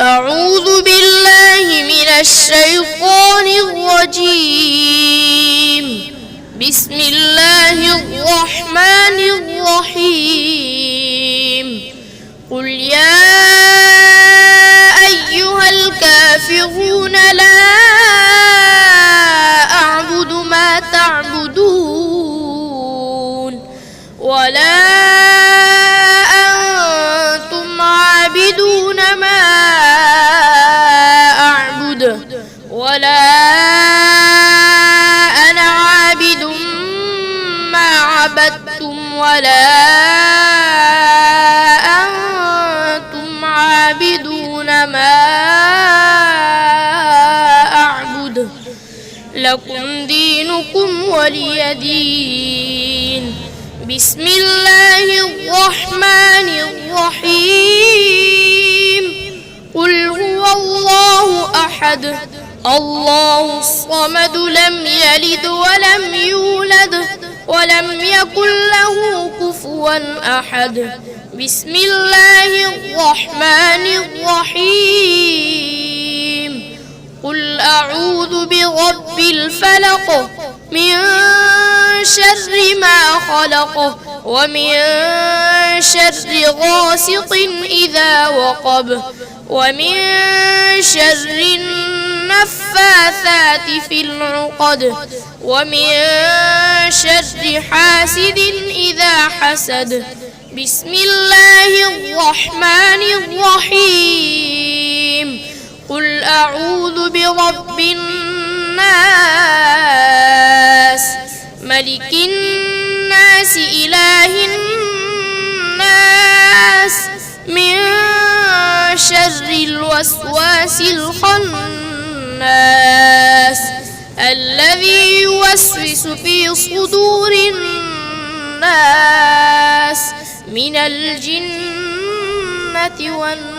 أعوذ بالله من الشيطان الرجيم. بسم الله الرحمن الرحيم. قل يا أيها الكافرون لا أعبد ما تعبدون ولا أنتم عابدون ما أعبد ولا أنا عابد ما عبدتم ولا أنتم عابدون ما أعبد لكم دينكم ولي دين. بسم الله الرحمن الرحيم. قل هو الله أحد الله الصمد لم يلد ولم يولد ولم يكن له كفوا أحد. بسم الله الرحمن الرحيم. قل أعوذ برب الفلق من شر ما خلق ومن شر غاسق إذا وقب ومن شر النفاثات في العقد ومن شر حاسد إذا حسد. بسم الله الرحمن الرحيم. قل أعوذ برب الناس ملك الناس إله الناس من شر الوسواس الخناس الذي يوسوس في صدور الناس من الجنة والناس.